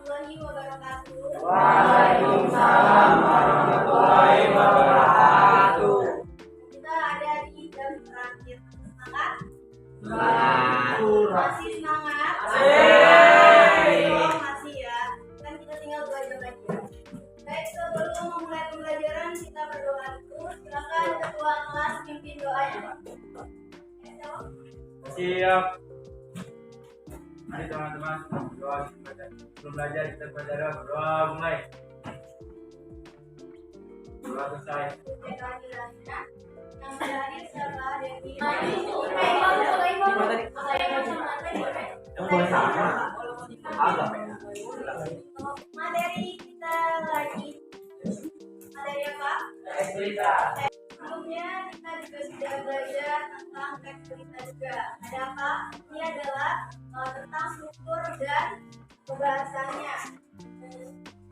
warahmatullahi wabarakatuh. Waalaikumsalam warahmatullahi wabarakatuh. Kita ada di jam terakhir. Semangat? Semangat. Masih semangat? Masih ya. Kan kita tinggal 2 jam lagi. Baik, sebelum memulai pembelajaran kita berdoa dulu. Silakan ketua kelas pimpin doanya. Siap. Mari teman-teman berdoa. Sebelum belajar kita berdoa mulai. Doa selesai. Yang terakhir siapa? Devi. Yang boleh sama. Agak ya. Materi kita lagi. Materi apa? Teks berita. Sebelumnya kita juga sudah belajar tentang teks berita juga. Ada apa? Ini adalah tentang struktur dan pembahasannya.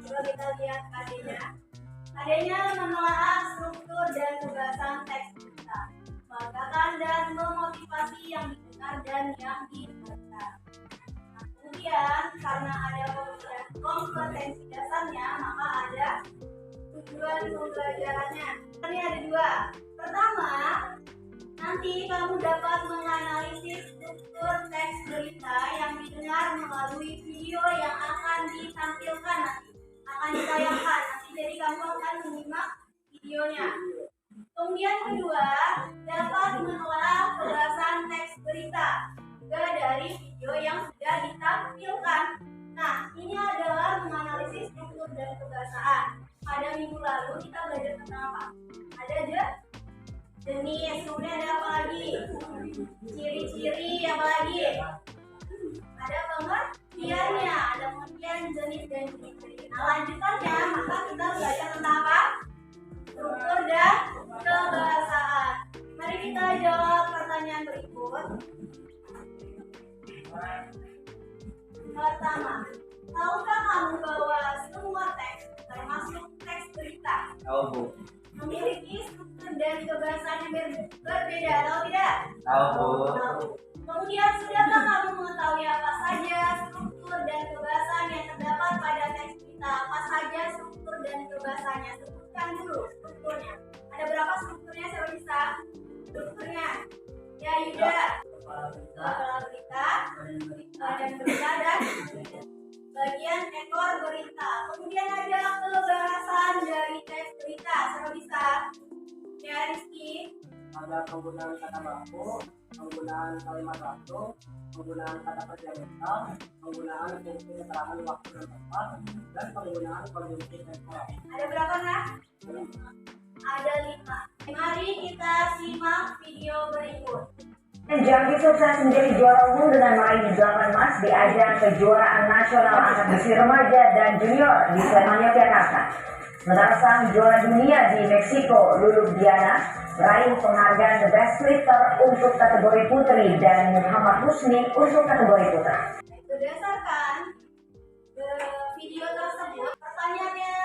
Coba kita lihat adanya. Adanya menelaah struktur dan pembahasan teks berita, mengatakan dan memotivasi yang didengar dan yang dibaca. Nah, kemudian karena ada kompetensi dasarnya, maka ada tujuan pembelajarannya. Ini ada 2. Pertama, nanti kamu dapat menganalisis struktur teks berita yang didengar melalui video yang akan ditampilkan nanti, akan ditayangkan nanti. Jadi kamu akan menyimak videonya. Kemudian kedua, dapat menelaah pembahasan teks berita juga dari video yang sudah ditampilkan. Nah, ini adalah menganalisis struktur dan pembahasan. Pada minggu lalu kita belajar tentang apa? Ada jenis, kemudian ada apa lagi? Ciri-ciri, apa lagi? Ada pengertiannya, ada pengertian jenis dan ciri-ciri. Nah, lanjutannya maka kita belajar tentang apa? Struktur dan kebahasaan. Mari kita jawab pertanyaan berikut. Pertama, tahukah kamu bahwa semua teks, termasuk teks berita, Tahu Bu. memiliki struktur dan kebahasaan yang berbeda, atau tidak? Tahu Bu. Tahu. Kemudian, sudahkah kamu mengetahui apa saja struktur dan kebahasaan yang terdapat pada teks berita? Apa saja struktur dan kebahasanya? Sebutkan dulu strukturnya. Ada berapa strukturnya? Siapa bisa? Strukturnya. Ya, Yuda. Kepala berita, dan berita dan bagian ekor berita. Kemudian ada kebahasan dari teks berita. Siapa bisa? Ya, Rizky. Ada penggunaan kata baku, penggunaan kalimat waktu, penggunaan kata kerja mental, penggunaan fungsi keterangan waktu dan tempat, dan penggunaan konjungsi temporal. Ada berapa, Nak? Ada 5. Mari kita simak video berikut. Jangki sukses menjadi juara umum dengan meraih 8 emas di ajang kejuaraan nasional angkat besi remaja dan junior di Sleman, Yogyakarta. Sementara sang juara dunia di Meksiko, Lulu Diana, meraih penghargaan The Best Lifter untuk kategori putri dan Muhammad Husni untuk kategori putra. Berdasarkan video tersebut, pertanyaannya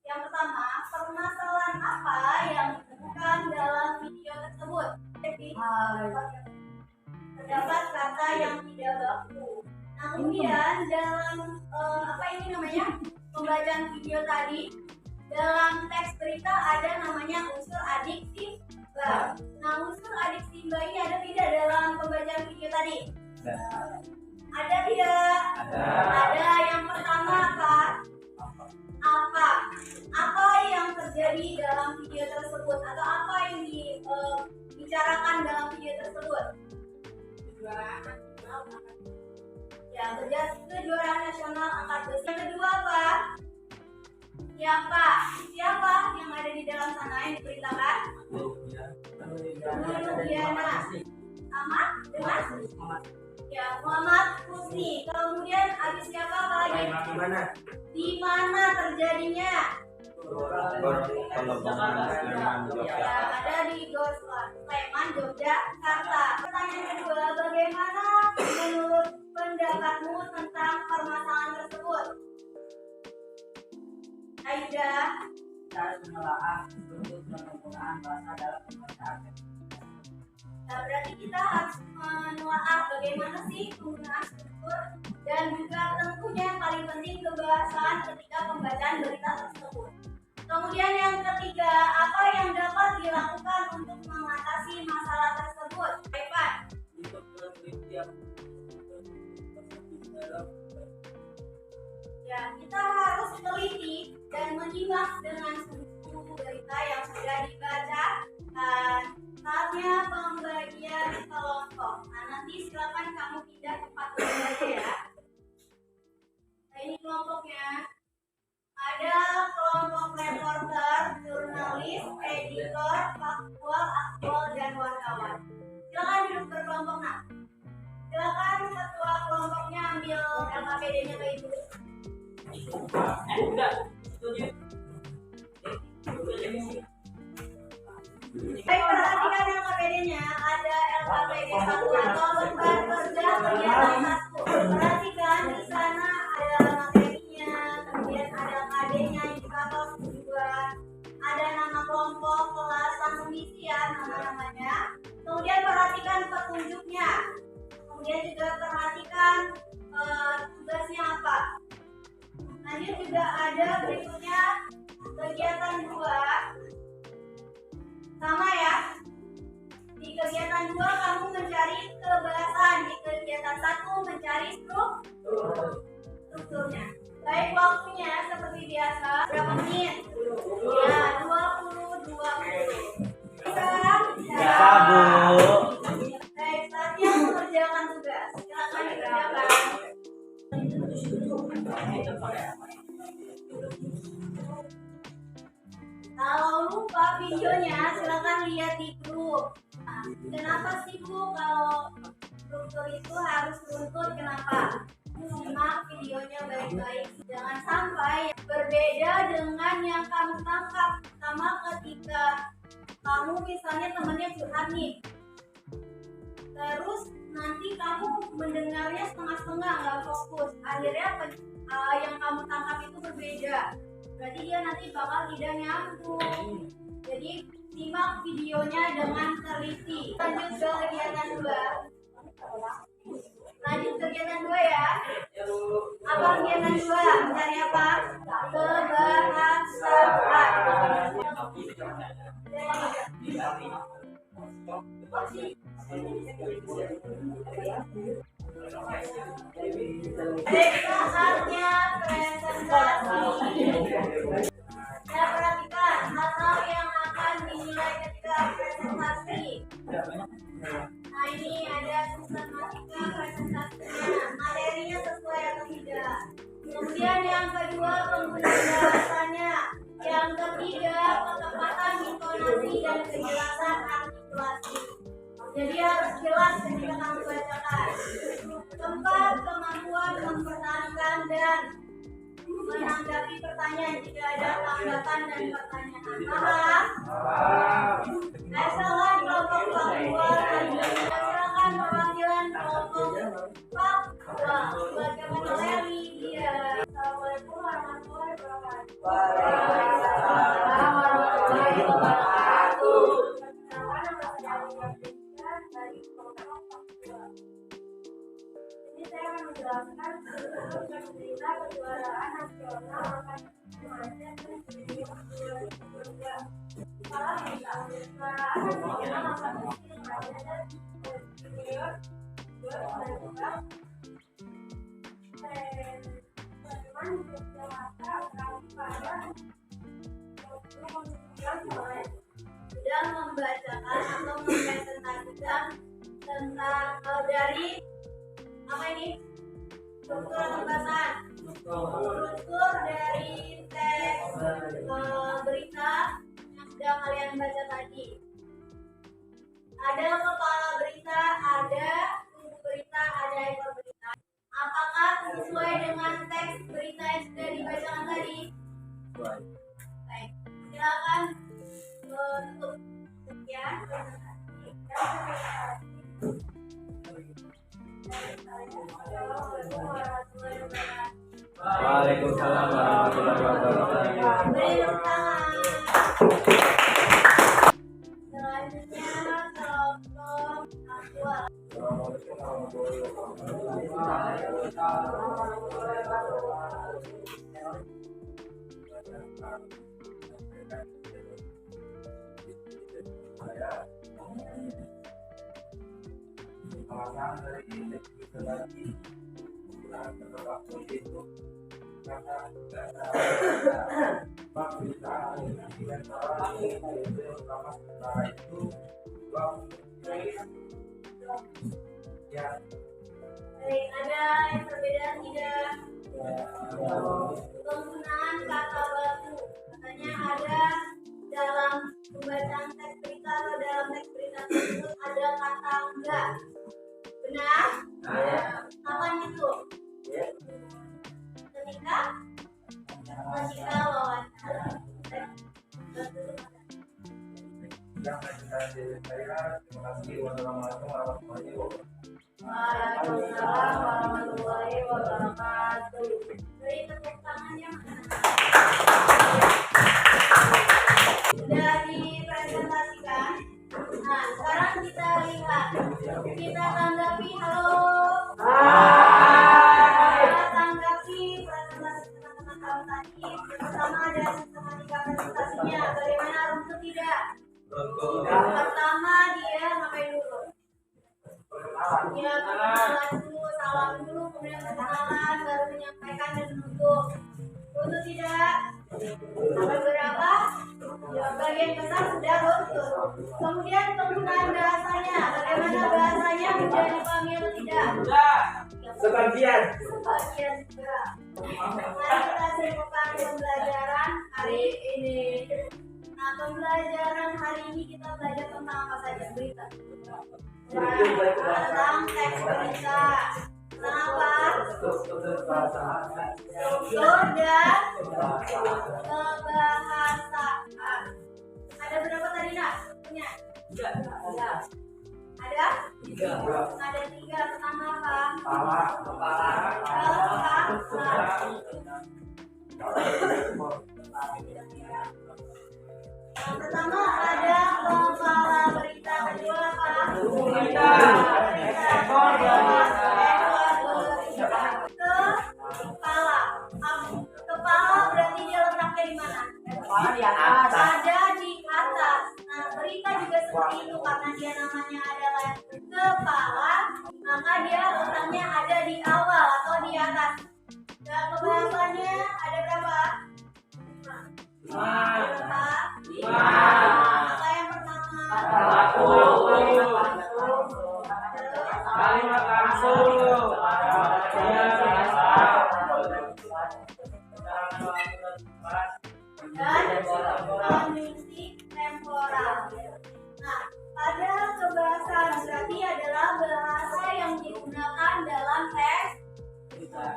yang pertama, permasalahan apa yang ditemukan dalam video tersebut? Jadi, terdapat kata yang tidak baku. Nah, kemudian dalam pembacaan video tadi, dalam teks berita ada namanya unsur adiksi simba. Nah, unsur adiksi simba ini ada tidak dalam pembacaan video tadi? Ada tidak? Ada. Yang pertama apa? Apa yang terjadi dalam video tersebut, atau apa yang dibicarakan dalam video tersebut? Ya, kejuaraan nasional angkat besi. Yang kedua apa? Siapa yang ada di dalam sana yang diberitakan? Diana. Sama dengan? Ya, Muhammad Husni. Kemudian habis siapa lagi? Di mana terjadinya? Ya, ada di Gor Sleman, Yogyakarta. Pertanyaan kedua, bagaimana menurut pendapatmu tentang permasalahan tersebut? Aida. Kita harus menelaah struktur dan penggunaan bahasa dalam pembacaan. Nah, berarti kita harus menelaah bagaimana sih penggunaan struktur struktur, dan juga tentunya yang paling penting kebahasaan ketika pembacaan berita tersebut. Kemudian yang ketiga, apa yang dapat dilakukan untuk mengatasi masalah tersebut? Ivan. Ya, kita harus teliti dan menyimak dengan sungguh berita yang sudah dibaca dan saatnya pembagian kelompok. Nah, nanti silakan kamu pindah tempat belajar ya. Nah, ini kelompoknya. Ada kelompok reporter, jurnalis, editor, faktual, aktual, dan wartawan. Silakan duduk berkelompok. Nah, silakan ketua kelompoknya ambil LKPD-nya ke ibu. Baik, perhatikan LKPD-nya. Ada LKPD 1 atau lembar kerja kegiatan 1. Perhatikan di sana ada materinya, kemudian ada KD-nya, indikator tujuan, ada nama kelompok, kelas, langsung diisi ya nama-namanya. Kemudian perhatikan petunjuknya. Kemudian juga perhatikan tugasnya apa. Lanjut juga ada berikutnya kegiatan 2. Sama ya. Di kegiatan 2 kamu mencari kebahasaan, di kegiatan 1 mencari strukturnya. Baik, waktunya seperti biasa berapa menit? Ya, 22 menit. Bisa, Bu. Baik, saatnya mengerjakan tugas. Silakan dikerjakan. Kalau lupa videonya, silakan lihat di grup. Nah, kenapa sih Bu kalau struktur itu harus runtut? Kenapa? Simak videonya baik-baik. Jangan sampai berbeda dengan yang kamu tangkap. Sama ketika kamu misalnya temannya curhat nih. Terus nanti kamu mendengarnya setengah-setengah, nggak fokus. Akhirnya yang kamu tangkap itu berbeda. Berarti dia nanti bakal tidak nyambung. Jadi simak videonya dengan teliti. Lanjut ke kegiatan 2. Lanjut kegiatan 2 ya. Apa kegiatan 2? Mencari apa? Kebahasaan. Saatnya presentasi. Ya, perhatikan hal-hal yang akan dinilai ketika presentasi. Nah, ini ada sistematika presentasinya, materinya sesuai atau tidak. Kemudian yang kedua, penggunaan bahasanya. Yang ketiga, ketepatan intonasi dan kejelasan artikulasi. Jadi harus jelas ketika kamu bacakan. Keempat, kemampuan mempertahankan dan menanggapi pertanyaan jika ada tanggapan dan pertanyaan. Paham? Silakan kelompok faktual. Silakan perwakilan kelompok faktual. Bagaimana Leli? Iya. Assalamualaikum warahmatullahi wabarakatuh. Waalaikumsalam warahmatullahi wabarakatuh. Dari kelompok faktual. Ini saya akan menjelaskan tentang berita kejuaraan nasional remaja dan junior 2023. Salah berita kejuaraan nasional remaja dan junior 2023. Teman Yogyakarta akan pada 29 Maret sudah membacakan atau mempresentasikan tentang dari apa ini? Struktur pembahasan. Struktur dari teks berita yang sudah kalian baca tadi. Ada kepala berita, ada tubuh berita, ada ekor berita. Apakah sesuai dengan teks berita yang sudah dibacakan tadi? Baik, silakan tutup sekian presentasi dan Waalaikumsalam warahmatullahi wabarakatuh. beri tepuk tangan. Selanjutnya kelompok aktual. Baik, ada yang perbedaan tidak? Penggunaan kata baku. Katanya ada dalam pembacaan teks berita atau dalam teks berita tersebut ada kata enggak. Benar? Kapan itu? Ketika wawancara. Waalaikumsalam warahmatullahi wabarakatuh. Beri tepuk tangannya mana? Sudah dipresentasikan. Nah, sekarang kita lihat. Kita tanggapi. Halo. Kita tanggapi presentasi teman-teman kamu tadi. Pertama ada sistematika presentasinya. Bagaimana untuk tidak? Pertama dia ngapain dulu? Ya, perkenalan dulu, salam dulu, kemudian perkenalan, baru menyampaikan dan menutup. Untuk tidak? Sampai berapa? Ya, bagian besar sudah luntur. Kemudian penggunaan bahasanya, bagaimana bahasanya mudah dipahami atau tidak? Sebagian. Sebagian juga. Mari kita siapkan pembelajaran hari ini. Nah, pembelajaran hari ini kita belajar tentang apa saja? Berita. Tentang teks berita. Tentang apa? Struktur dan kebahasaan. Ada berapa tadi, Nak? Punya? Ada? Ada 3. Pertama apa? Yang pertama ada kepala berita, kedua apa? Berita. Kepala. Kepala berarti dia letaknya di mana? Di atas. Ada di atas. Nah, berita juga seperti itu karena dia namanya adalah kepala, maka dia letaknya ada di awal atau di atas. Dan pembahasannya ada berapa? 5. Apa yang pertama? Kalimat langsung. Dan konjungsi temporal. Nah, pada kebahasaan berarti adalah bahasa yang digunakan dalam teks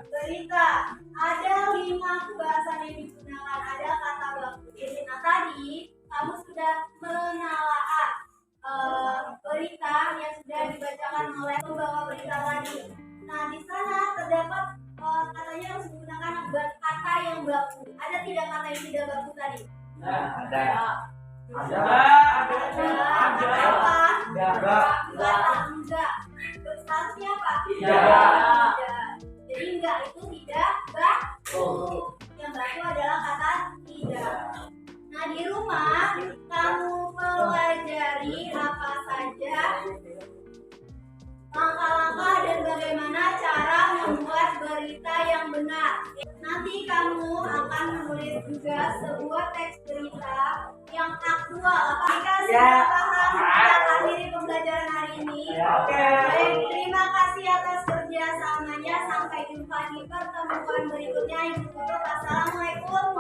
berita. Ada 5 kebahasaan yang digunakan. Ada kata baku. Nah, tadi kamu sudah menelaah berita yang sudah dibacakan oleh pembawa berita tadi. Nah, di sana terdapat katanya harus menggunakan kata yang baku. Ada tidak kata yang tidak baku tadi? Ada. Apa? Enggak. Terus harusnya apa? Tidak. Jadi enggak itu tidak baku. Yang baku adalah kata tidak. Nah, di rumah kamu pelajari apa saja langkah-langkah dan bagaimana cara membuat berita yang benar. Nanti kamu akan menulis juga sebuah teks berita yang aktual. Apakah sudah paham? Kita akhiri pembelajaran hari ini. Baik, terima kasih atas kerjasamanya. Sampai jumpa di pertemuan berikutnya. Yang tutup. Assalamualaikum